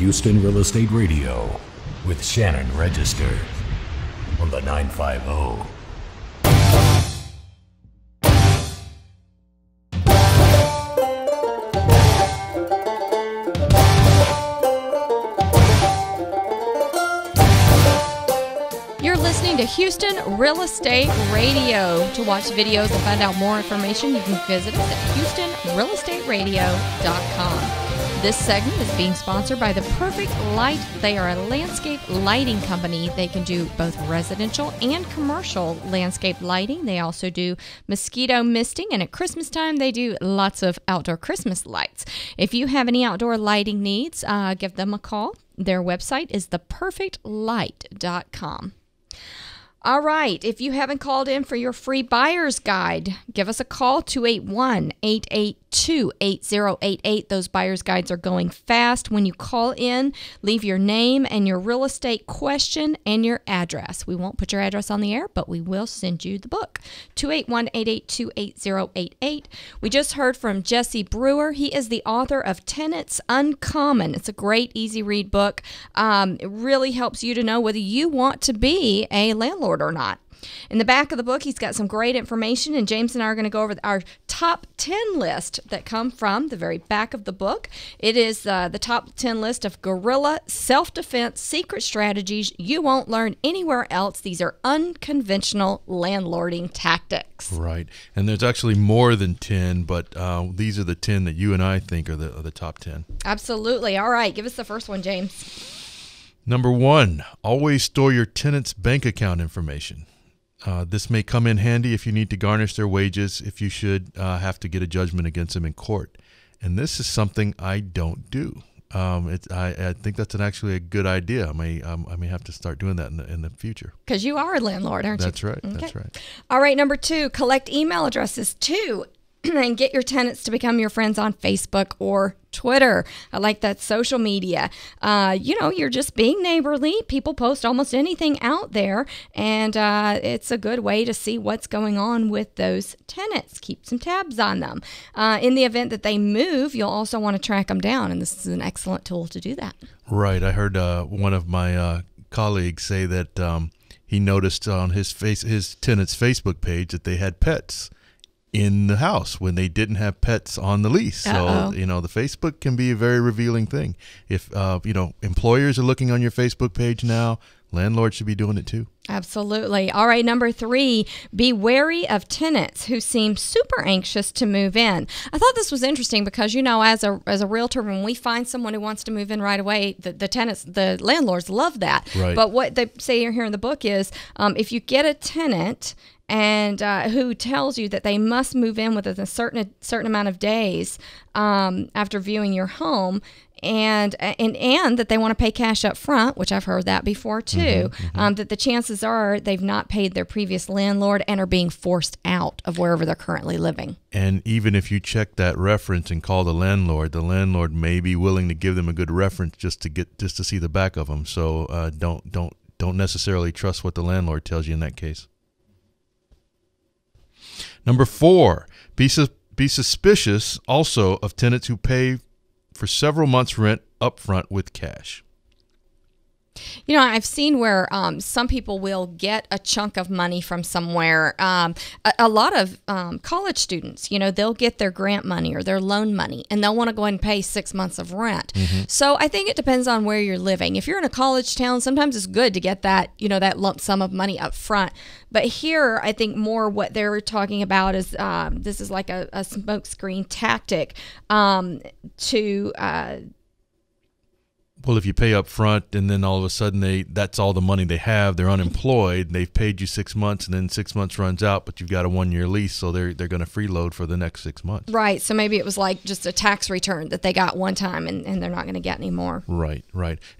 Houston Real Estate Radio with Shannon Register on the 950. You're listening to Houston Real Estate Radio. To watch videos and find out more information, you can visit us at HoustonRealEstateRadio.com. This segment is being sponsored by The Perfect Light. They are a landscape lighting company. They can do both residential and commercial landscape lighting. They also do mosquito misting, and at Christmas time, they do lots of outdoor Christmas lights. If you have any outdoor lighting needs, give them a call. Their website is theperfectlight.com. All right, if you haven't called in for your free buyer's guide, give us a call, 281-882-8088. Those buyer's guides are going fast. When you call in, leave your name and your real estate question and your address. We won't put your address on the air, but we will send you the book, 281-882-8088. We just heard from Jesse Brewer. He is the author of Tenants Uncommon. It's a great, easy read book. It really helps you to know whether you want to be a landlord or not. In the back of the book, he's got some great information, and James and I are going to go over our top 10 list that come from the very back of the book. It is the top 10 list of guerrilla self-defense secret strategies you won't learn anywhere else. These are unconventional landlording tactics. Right, and there's actually more than 10, but these are the 10 that you and I think are the top 10. Absolutely. All right, give us the first one, James. Number 1, always store your tenant's bank account information. This may come in handy if you need to garnish their wages, if you should have to get a judgment against them in court. And this is something I don't do. I think that's actually a good idea. I may have to start doing that in the future. Because you are a landlord, aren't you? That's right. Okay. That's right. All right, number 2, collect email addresses too. And get your tenants to become your friends on Facebook or Twitter. I like that social media. You're just being neighborly. People post almost anything out there, and it's a good way to see what's going on with those tenants. Keep some tabs on them. In the event that they move, you'll also want to track them down, and this is an excellent tool to do that. Right. I heard one of my colleagues say that he noticed on his tenant's Facebook page that they had pets in the house when they didn't have pets on the lease. Uh-oh. So, the Facebook can be a very revealing thing. If, employers are looking on your Facebook page now, landlords should be doing it too. Absolutely. All right, number 3, be wary of tenants who seem super anxious to move in. I thought this was interesting because, as a realtor, when we find someone who wants to move in right away, the landlords love that. Right. But what they say here in the book is if you get a tenant and who tells you that they must move in within a certain amount of days after viewing your home, and that they want to pay cash up front, which I've heard that before too, that the chances are they've not paid their previous landlord and are being forced out of wherever they're currently living. And even if you check that reference and call the landlord may be willing to give them a good reference just to see the back of them. So don't necessarily trust what the landlord tells you in that case. Number 4, be suspicious also of tenants who pay for several months' rent up front with cash. I've seen where some people will get a chunk of money from somewhere. A lot of college students, they'll get their grant money or their loan money, and they'll want to go ahead and pay 6 months of rent. So I think it depends on where you're living. If you're in a college town, sometimes it's good to get that, that lump sum of money up front. But here, I think more what they're talking about is this is like a smokescreen tactic to Well, if you pay up front and then all of a sudden that's all the money they have, they're unemployed, they've paid you 6 months, and then 6 months runs out, but you've got a 1-year lease, so they're going to freeload for the next 6 months. Right. So maybe it was like just a tax return that they got one time, and they're not going to get any more. Right.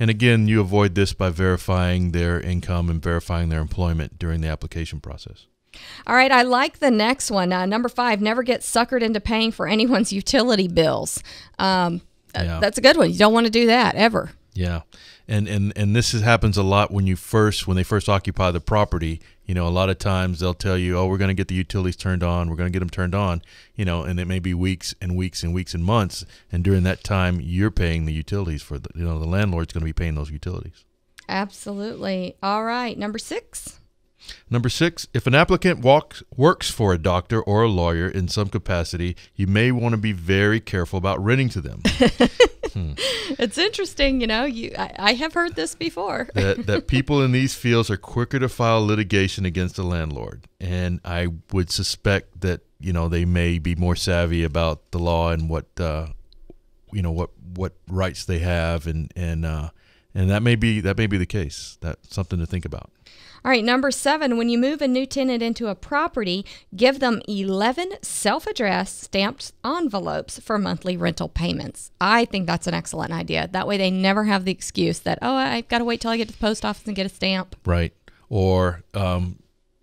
And again, you avoid this by verifying their income and verifying their employment during the application process. All right, I like the next one. Number 5, never get suckered into paying for anyone's utility bills. That's a good one. You don't want to do that ever. Yeah. And this happens a lot when they first occupy the property. A lot of times they'll tell you, oh, we're going to get the utilities turned on. We're going to get them turned on, and it may be weeks and weeks and weeks and months. And during that time, you're paying the utilities for the landlord's going to be paying those utilities. Absolutely. All right. Number 6. Number 6, if an applicant works for a doctor or a lawyer in some capacity, you may want to be very careful about renting to them. It's interesting, I have heard this before. that people in these fields are quicker to file litigation against a landlord. And I would suspect that, they may be more savvy about the law and what rights they have. And that may be the case. That's something to think about. All right, number 7, when you move a new tenant into a property, give them 11 self-addressed stamped envelopes for monthly rental payments. I think that's an excellent idea. That way they never have the excuse that, oh, I've got to wait till I get to the post office and get a stamp. Right. Or, I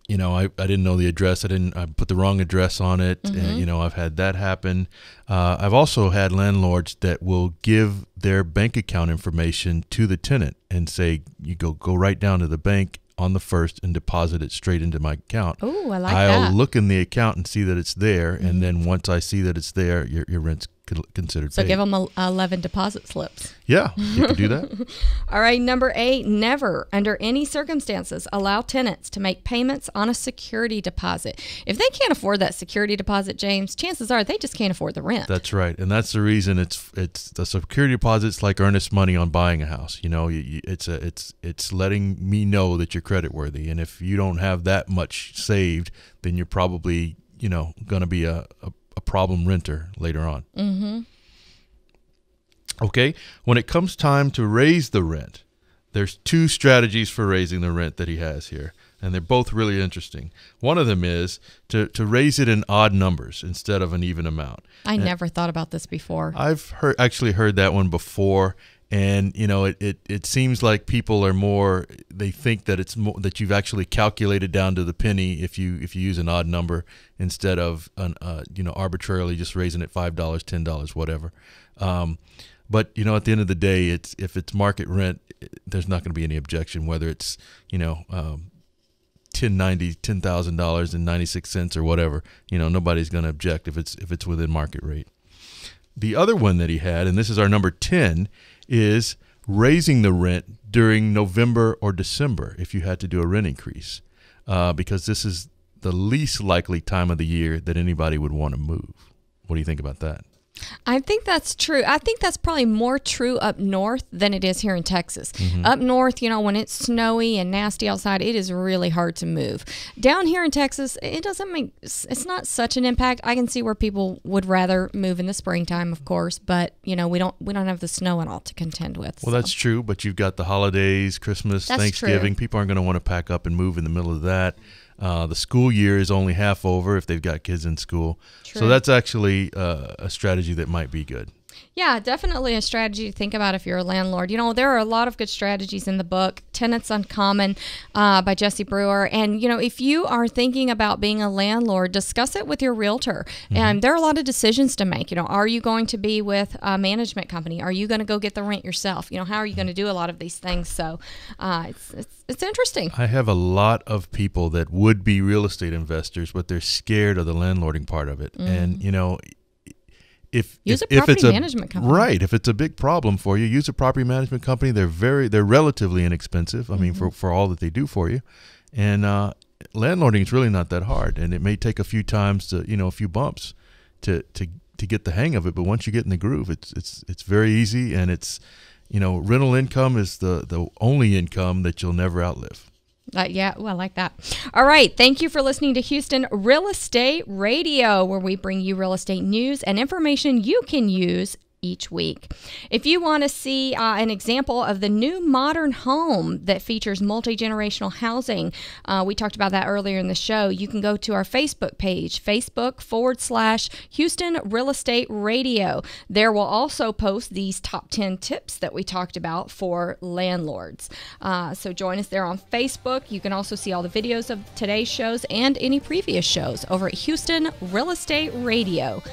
didn't know the address. I put the wrong address on it. Mm-hmm. And, I've had that happen. I've also had landlords that will give their bank account information to the tenant and say, you go right down to the bank on the first and deposit it straight into my account. Oh, I like that. I'll look in the account and see that it's there, and then once I see that it's there, your rent's considered So paid. give them 11 deposit slips. Yeah, you can do that. All right, number 8, never, under any circumstances, allow tenants to make payments on a security deposit. If they can't afford that security deposit, James, chances are they just can't afford the rent. That's right, and that's the reason it's the security deposit's like earnest money on buying a house. It's letting me know that you're creditworthy, and if you don't have that much saved, then you're probably going to be a problem renter later on. Mm-hmm. Okay, when it comes time to raise the rent, there's 2 strategies for raising the rent that he has here, and they're both really interesting. One of them is to raise it in odd numbers instead of an even amount. I never thought about this before. I've actually heard that one before, and it seems like people are more, they think that it's more, that you've actually calculated down to the penny if you use an odd number instead of arbitrarily just raising it $5, $10, whatever. But at the end of the day, if it's market rent, there's not going to be any objection whether it's $10,000.96 or whatever. Nobody's going to object if it's within market rate. The other one that he had, and this is our number 10, is raising the rent during November or December if you had to do a rent increase, because this is the least likely time of the year that anybody would want to move. What do you think about that? I think that's true. I think that's probably more true up north than it is here in Texas. Mm-hmm. Up north, when it's snowy and nasty outside, it is really hard to move. Down here in Texas, it's not such an impact. I can see where people would rather move in the springtime, of course, but we don't have the snow and all to contend with. Well, that's true, but you've got the holidays, Christmas, That's Thanksgiving. true. People aren't going to want to pack up and move in the middle of that. The school year is only half over if they've got kids in school. True. So that's actually a strategy that might be good. Yeah, definitely a strategy to think about if you're a landlord. There are a lot of good strategies in the book, Tenants Uncommon by Jesse Brewer. And, if you are thinking about being a landlord, discuss it with your realtor. Mm-hmm. And there are a lot of decisions to make. Are you going to be with a management company? Are you going to go get the rent yourself? How are you going to do a lot of these things? So it's interesting. I have a lot of people that would be real estate investors, but they're scared of the landlording part of it. And, if use a if property it's a management company. Right, if it's a big problem for you, use a property management company. They're relatively inexpensive. I mean, for all that they do for you, and landlording is really not that hard. And it may take a few times to a few bumps to get the hang of it. But once you get in the groove, it's very easy, and it's rental income is the only income that you'll never outlive. Yeah, well, I like that. All right. Thank you for listening to Houston Real Estate Radio, where we bring you real estate news and information you can use each week. If you want to see an example of the new modern home that features multi-generational housing, we talked about that earlier in the show, you can go to our Facebook page, Facebook.com/Houston Real Estate Radio. There we'll also post these top 10 tips that we talked about for landlords. So join us there on Facebook. You can also see all the videos of today's shows and any previous shows over at Houston Real Estate Radio.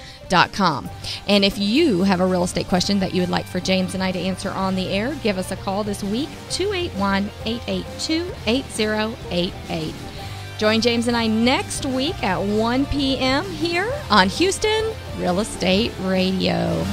And if you have a real estate question that you would like for James and I to answer on the air, give us a call this week, 281-882-8088. Join James and I next week at 1 p.m. here on Houston Real Estate Radio.